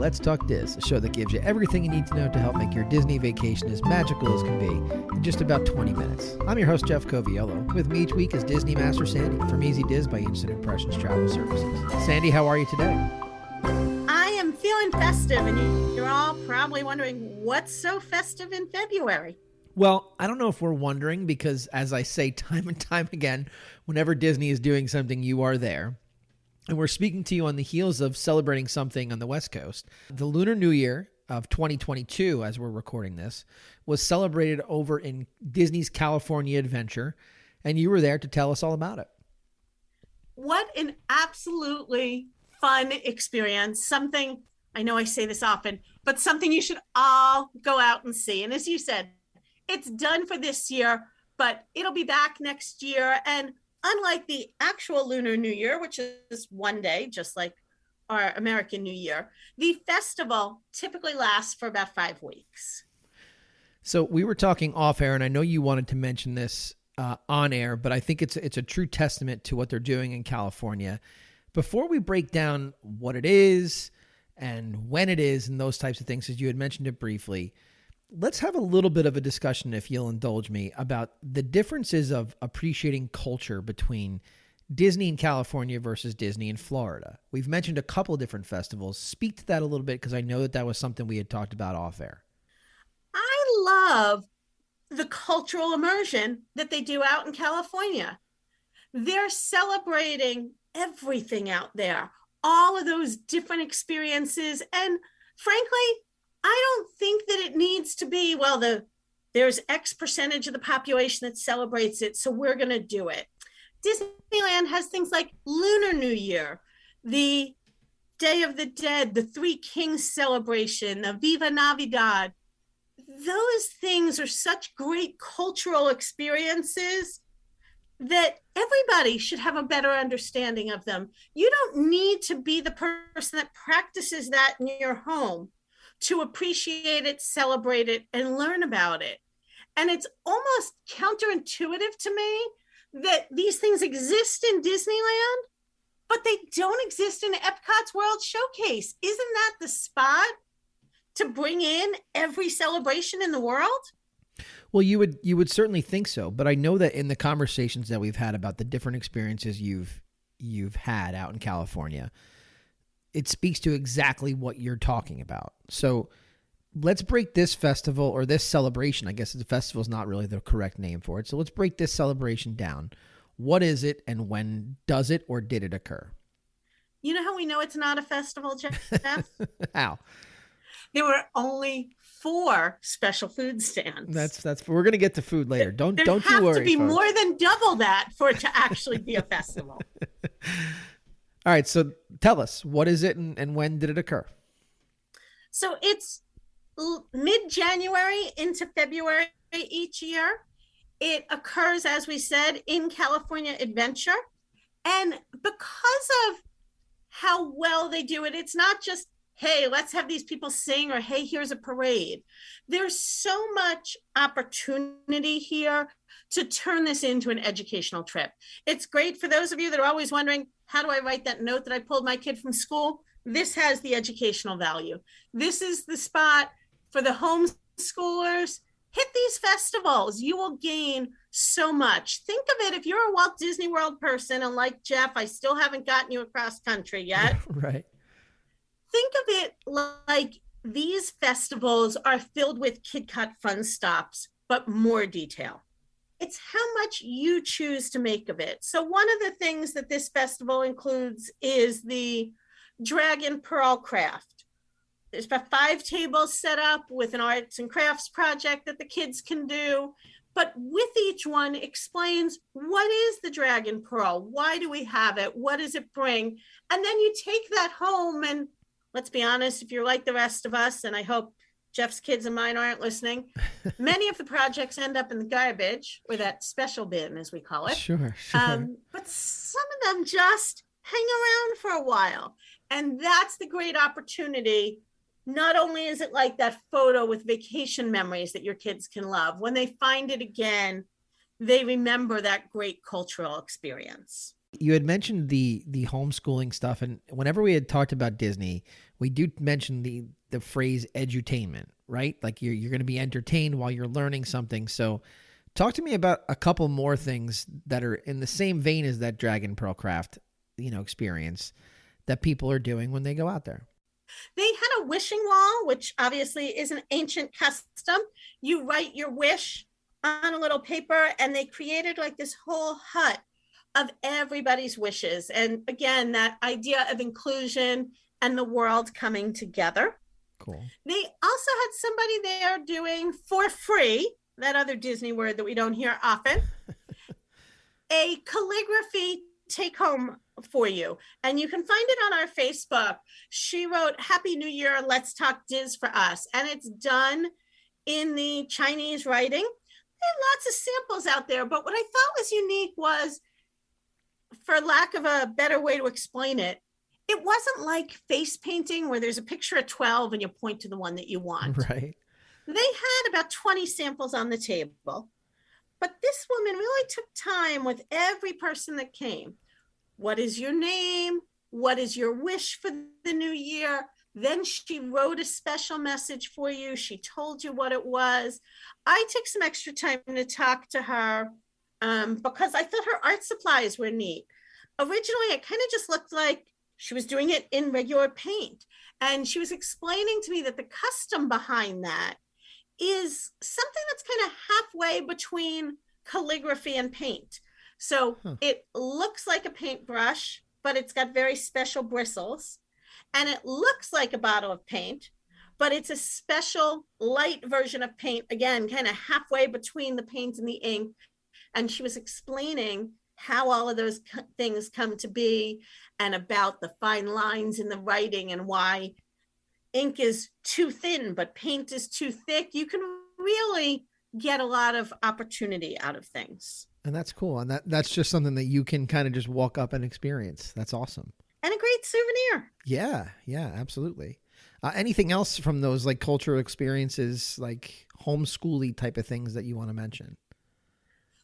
Let's Talk Diz, a show that gives you everything you need to know to help make your Disney vacation as magical as can be in just about 20 minutes. I'm your host, Jeff Coviello. With me each week is Disney Master Sandy from Easy Diz by Instant Impressions Travel Services. Sandy, how are you today? I am feeling festive, and you're all probably wondering what's so festive in February. Well, I don't know if we're wondering because, as I say time and time again, whenever Disney is doing something, you are there. And we're speaking to you on the heels of celebrating something on the West Coast. The Lunar New Year of 2022, as we're recording this, was celebrated over in Disney's California Adventure, and you were there to tell us all about it. What an absolutely fun experience. Something, I know I say this often, but something you should all go out and see. And as you said, it's done for this year, but it'll be back next year. And unlike the actual Lunar New Year, which is one day, just like our American New Year, the festival typically lasts for about 5 weeks. So we were talking off air, and I know you wanted to mention this on air, but I think it's a true testament to what they're doing in California. Before we break down what it is and when it is and those types of things, as you had mentioned it briefly, let's have a little bit of a discussion, if you'll indulge me, about the differences of appreciating culture between Disney in California versus Disney in Florida. We've mentioned a couple of different festivals. Speak to that a little bit, because I know that was something we had talked about off air. I love the cultural immersion that they do out in California. They're celebrating everything out there, all of those different experiences. And frankly, I don't think that it needs to be, well, there's X percentage of the population that celebrates it, so we're going to do it. Disneyland has things like Lunar New Year, the Day of the Dead, the Three Kings celebration, the Viva Navidad. Those things are such great cultural experiences that everybody should have a better understanding of them. You don't need to be the person that practices that in your home to appreciate it, celebrate it, and learn about it. And it's almost counterintuitive to me that these things exist in Disneyland, but they don't exist in Epcot's World Showcase. Isn't that the spot to bring in every celebration in the world? Well, you would certainly think so, but I know that in the conversations that we've had about the different experiences you've had out in California, it speaks to exactly what you're talking about. So let's break this festival, or this celebration. I guess the festival is not really the correct name for it. So let's break this celebration down. What is it, and when does it or did it occur? You know how we know it's not a festival, Jeff? How? There were only 4 special food stands. That's we're going to get to food later. Don't you worry. There have to be folks. more than double that for it to actually be a festival. All right, so tell us, what is it and when did it occur? So it's mid-January into February each year. It occurs, as we said, in California Adventure. And because of how well they do it, it's not just, hey, let's have these people sing, or hey, here's a parade. There's so much opportunity here to turn this into an educational trip. It's great for those of you that are always wondering, how do I write that note that I pulled my kid from school? This has the educational value. This is the spot for the homeschoolers. Hit these festivals. You will gain so much. Think of it, if you're a Walt Disney World person, and like Jeff, I still haven't gotten you across country yet. Right. Think of it like these festivals are filled with kid-cut fun stops, but more detail. It's how much you choose to make of it. So one of the things that this festival includes is the Dragon Pearl Craft. There's about 5 tables set up with an arts and crafts project that the kids can do. But with each one explains, what is the Dragon Pearl? Why do we have it? What does it bring? And then you take that home, and let's be honest, if you're like the rest of us, and I hope Jeff's kids and mine aren't listening, many of the projects end up in the garbage, or that special bin, as we call it. Sure. But some of them just hang around for a while. And that's the great opportunity. Not only is it like that photo with vacation memories that your kids can love, when they find it again, they remember that great cultural experience. You had mentioned the homeschooling stuff, and whenever we had talked about Disney, we do mention the phrase edutainment, right? Like you're going to be entertained while you're learning something. So talk to me about a couple more things that are in the same vein as that Dragon Pearl craft, experience that people are doing when they go out there. They had a wishing wall, which obviously is an ancient custom. You write your wish on a little paper, and they created like this whole hut of everybody's wishes. And again, that idea of inclusion and the world coming together. Cool. They also had somebody there doing for free, that other Disney word that we don't hear often, a calligraphy take home for you. And you can find it on our Facebook. She wrote, "Happy New Year, let's talk Diz for us." And it's done in the Chinese writing. There are lots of samples out there, but what I thought was unique was, for lack of a better way to explain it, it wasn't like face painting where there's a picture of 12 and you point to the one that you want. Right. They had about 20 samples on the table, but this woman really took time with every person that came. What is your name? What is your wish for the new year? Then she wrote a special message for you. She told you what it was. I took some extra time to talk to her because I thought her art supplies were neat. Originally, it kind of just looked like she was doing it in regular paint. And she was explaining to me that the custom behind that is something that's kind of halfway between calligraphy and paint. So It looks like a paintbrush, but it's got very special bristles. And it looks like a bottle of paint, but it's a special light version of paint, again, kind of halfway between the paint and the ink. And she was explaining how all of those things come to be and about the fine lines in the writing and why ink is too thin, but paint is too thick. You can really get a lot of opportunity out of things. And that's cool. And that's just something that you can kind of just walk up and experience. That's awesome. And a great souvenir. Yeah, absolutely. Anything else from those like cultural experiences, like homeschooly type of things that you want to mention?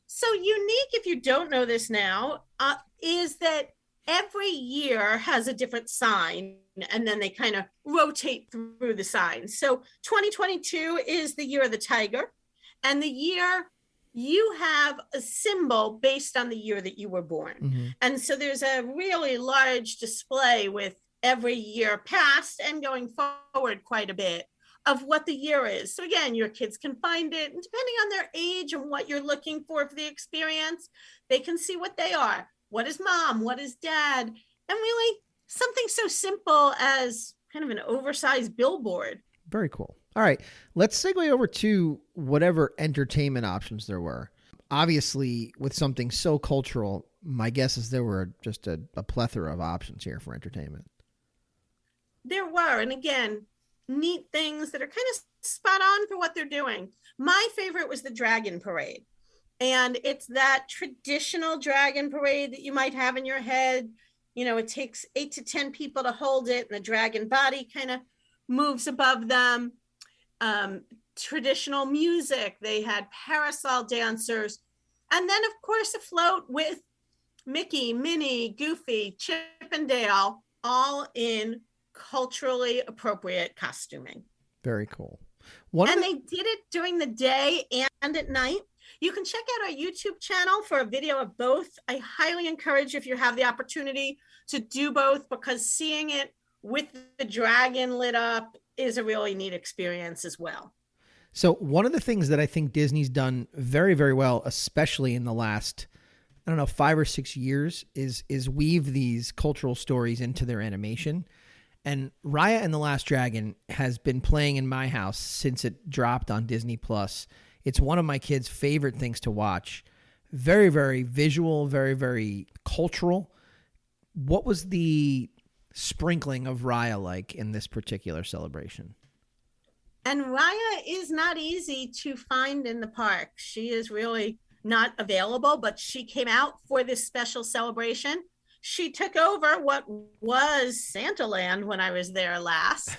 So unique, if you don't know this now, is that every year has a different sign, and then they kind of rotate through the signs. So 2022 is the year of the tiger, and the year you have a symbol based on the year that you were born. Mm-hmm. And so there's a really large display with every year past and going forward quite a bit of what the year is. So again, your kids can find it, and depending on their age and what you're looking for the experience, they can see what they are. What is mom? What is dad? And really something so simple as kind of an oversized billboard. Very cool. All right, let's segue over to whatever entertainment options there were. Obviously, with something so cultural, my guess is there were just a plethora of options here for entertainment. There were, and again, neat things that are kind of spot on for what they're doing. My favorite was the Dragon Parade. And it's that traditional dragon parade that you might have in your head. You know, it takes 8 to 10 people to hold it, and the dragon body kind of moves above them. Traditional music. They had parasol dancers. And then, of course, a float with Mickey, Minnie, Goofy, Chip and Dale, all in culturally appropriate costuming. Very cool. They did it during the day and at night. You can check out our YouTube channel for a video of both. I highly encourage, if you have the opportunity, to do both, because seeing it with the dragon lit up is a really neat experience as well. So one of the things that I think Disney's done very, very well, especially in the last, 5 or 6 years, is weave these cultural stories into their animation. And Reya and the Last Dragon has been playing in my house since it dropped on Disney Plus. It's one of my kids' favorite things to watch. Very, very visual, very, very cultural. What was the sprinkling of Reya like in this particular celebration? And Reya is not easy to find in the park. She is really not available, but she came out for this special celebration. She took over what was Santaland when I was there last.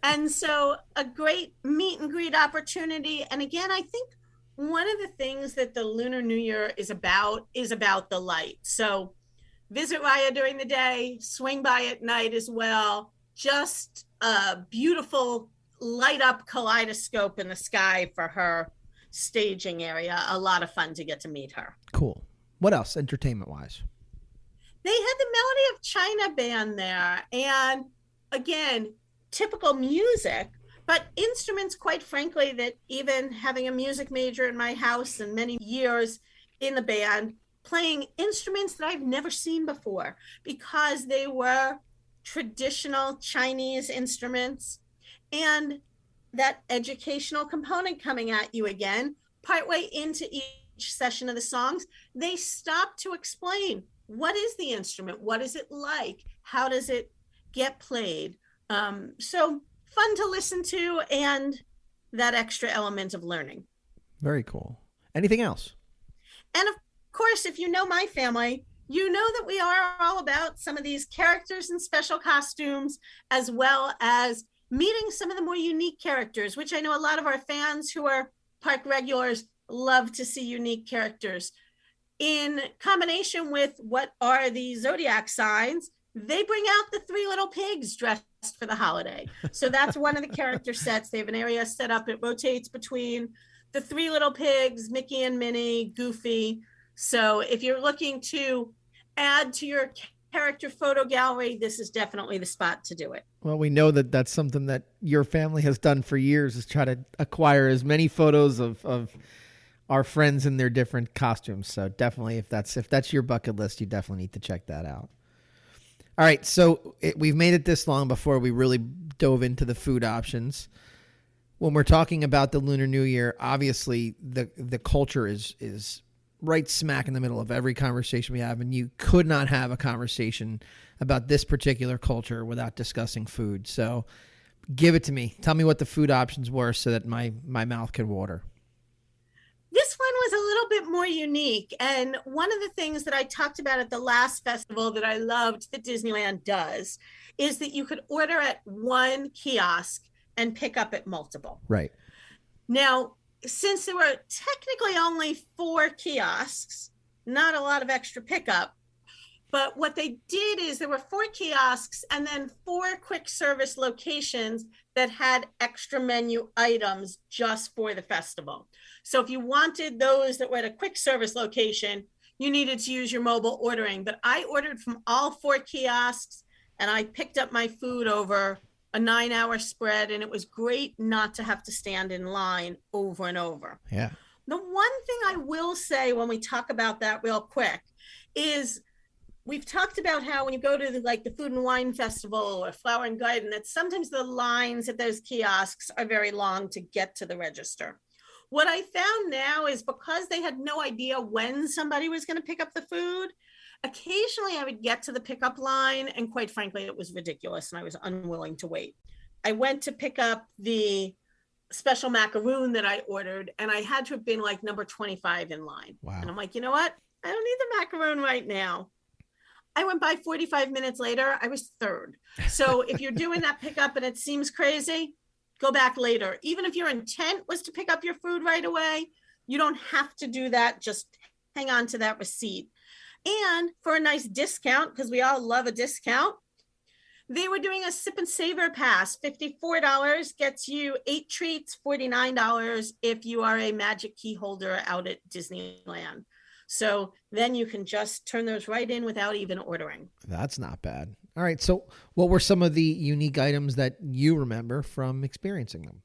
And so a great meet and greet opportunity. And again, I think one of the things that the Lunar New Year is about the light. So visit Reya during the day, swing by at night as well. Just a beautiful light up kaleidoscope in the sky for her staging area. A lot of fun to get to meet her. Cool. What else, entertainment wise? They had the Melody of China band there. And again, typical music, but instruments, quite frankly, that even having a music major in my house and many years in the band, playing instruments that I've never seen before because they were traditional Chinese instruments, and that educational component coming at you again, partway into each session of the songs, they stop to explain what is the instrument, what is it like, how does it get played. So fun to listen to, and that extra element of learning. Very cool. Anything else? And of course, if you know my family, you know that we are all about some of these characters and special costumes, as well as meeting some of the more unique characters, which I know a lot of our fans who are park regulars love to see unique characters. In combination with what are the zodiac signs, they bring out the three little pigs dressed for the holiday. So that's one of the character sets. They have an area set up. It rotates between the three little pigs, Mickey and Minnie, Goofy. So if you're looking to add to your character photo gallery, this is definitely the spot to do it. Well, we know that that's something that your family has done for years, is try to acquire as many photos of our friends in their different costumes. So definitely, if that's your bucket list, you definitely need to check that out. All right, so we've made it this long before we really dove into the food options. When we're talking about the Lunar New Year, obviously the culture is right smack in the middle of every conversation we have, and you could not have a conversation about this particular culture without discussing food. So give it to me. Tell me what the food options were so that my mouth could water. This one was a little bit more unique. And one of the things that I talked about at the last festival that I loved that Disneyland does is that you could order at one kiosk and pick up at multiple. Right. Now, since there were technically only 4 kiosks, not a lot of extra pickup, but what they did is there were 4 kiosks and then 4 quick service locations that had extra menu items just for the festival. So if you wanted those that were at a quick service location, you needed to use your mobile ordering. But I ordered from all 4 kiosks and I picked up my food over a 9-hour spread, and it was great not to have to stand in line over and over. Yeah. The one thing I will say when we talk about that real quick is we've talked about how when you go to the Food and Wine Festival or Flower and Garden, that sometimes the lines at those kiosks are very long to get to the register. What I found now is because they had no idea when somebody was going to pick up the food, occasionally I would get to the pickup line, and quite frankly, it was ridiculous and I was unwilling to wait. I went to pick up the special macaroon that I ordered, and I had to have been like number 25 in line. Wow. And I'm like, you know what? I don't need the macaroon right now. I went by 45 minutes later, I was 3rd. So if you're doing that pickup and it seems crazy, go back later. Even if your intent was to pick up your food right away, you don't have to do that. Just hang on to that receipt. And for a nice discount, because we all love a discount, they were doing a sip and savor pass. $54 gets you 8 treats, $49 if you are a magic key holder out at Disneyland. So then you can just turn those right in without even ordering. That's not bad. All right. So what were some of the unique items that you remember from experiencing them?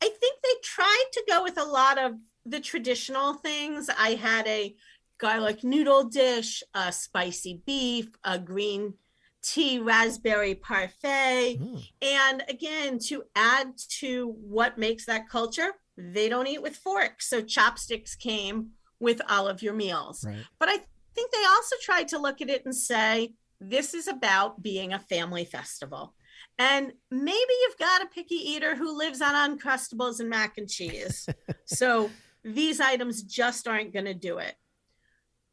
I think they tried to go with a lot of the traditional things. I had a garlic noodle dish, a spicy beef, a green tea raspberry parfait. And again, to add to what makes that culture, they don't eat with forks. So chopsticks came with all of your meals. Right. But I think they also tried to look at it and say, this is about being a family festival. And maybe you've got a picky eater who lives on Uncrustables and mac and cheese. So these items just aren't going to do it.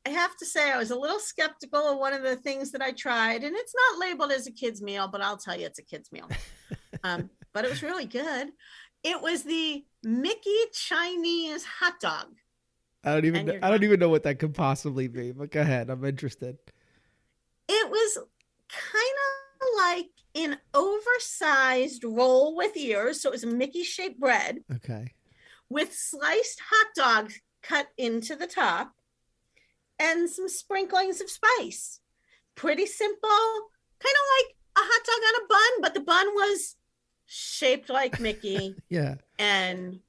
I have to say, I was a little skeptical of one of the things that I tried, and it's not labeled as a kid's meal, but I'll tell you it's a kid's meal. But it was really good. It was the Mickey Chinese hot dog. I don't even know what that could possibly be, but go ahead. I'm interested. It was kind of like an oversized roll with ears. So it was a Mickey shaped bread. Okay. With sliced hot dogs cut into the top and some sprinklings of spice. Pretty simple, kind of like a hot dog on a bun, but the bun was shaped like Mickey. Yeah. And,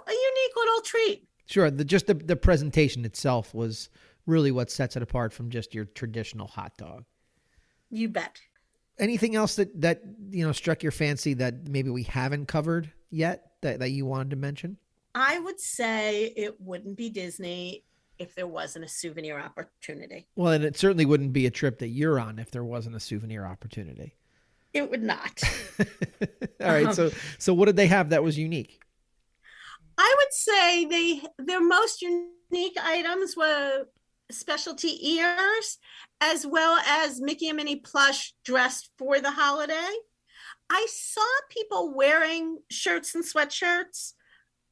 a unique little treat. Sure. The presentation itself was really what sets it apart from just your traditional hot dog. You bet. Anything else that struck your fancy that maybe we haven't covered yet that you wanted to mention? I would say it wouldn't be Disney if there wasn't a souvenir opportunity. Well, and it certainly wouldn't be a trip that you're on if there wasn't a souvenir opportunity. It would not. All right. So what did they have that was unique? I would say their most unique items were specialty ears, as well as Mickey and Minnie plush dressed for the holiday. I saw people wearing shirts and sweatshirts.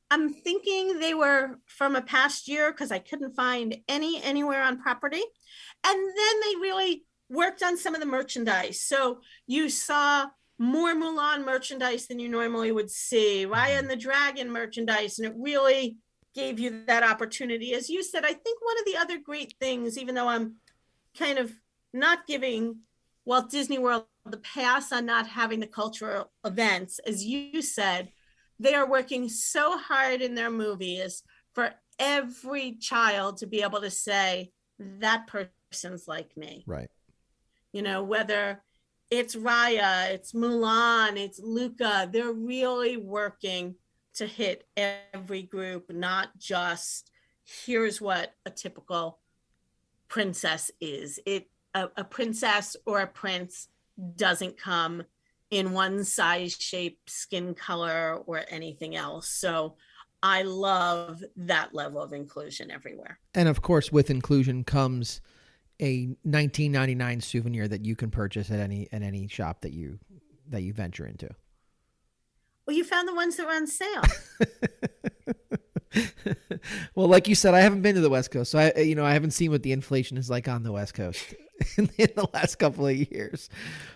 I'm thinking they were from a past year because I couldn't find any anywhere on property. And then they really worked on some of the merchandise. So you saw more Mulan merchandise than you normally would see, Raya and the Dragon merchandise, and it really gave you that opportunity. As you said, I think one of the other great things, even though I'm kind of not giving Walt Disney World the pass on not having the cultural events, as you said, they are working so hard in their movies for every child to be able to say, that person's like me. Right. Whether it's Raya, it's Mulan, it's Luca, they're really working to hit every group, not just here's what a typical princess is. A princess or a prince doesn't come in one size, shape, skin color, or anything else. So I love that level of inclusion everywhere. And of course, with inclusion comes a $19.99 souvenir that you can purchase at any shop that you venture into. Well, you found the ones that were on sale. Well, like you said, I haven't been to the West Coast, so I haven't seen what the inflation is like on the West Coast in the last couple of years.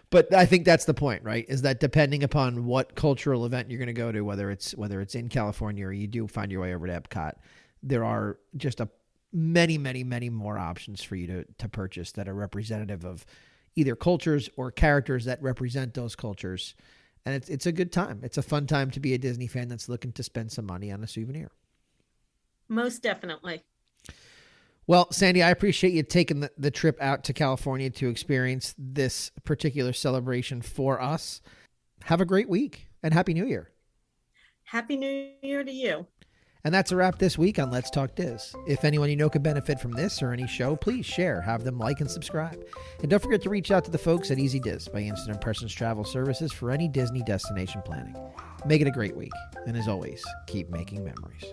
But I think that's the point, right? Is that depending upon what cultural event you're going to go to, whether it's in California or you do find your way over to Epcot, there are just many, many, many more options for you to purchase that are representative of either cultures or characters that represent those cultures. And it's a good time. It's a fun time to be a Disney fan that's looking to spend some money on a souvenir. Most definitely. Well, Sandy, I appreciate you taking the trip out to California to experience this particular celebration for us. Have a great week and Happy New Year. Happy New Year to you. And that's a wrap this week on Let's Talk Diz. If anyone you know could benefit from this or any show, please share, have them like and subscribe. And don't forget to reach out to the folks at Easy Diz by Instant Impressions Travel Services for any Disney destination planning. Make it a great week. And as always, keep making memories.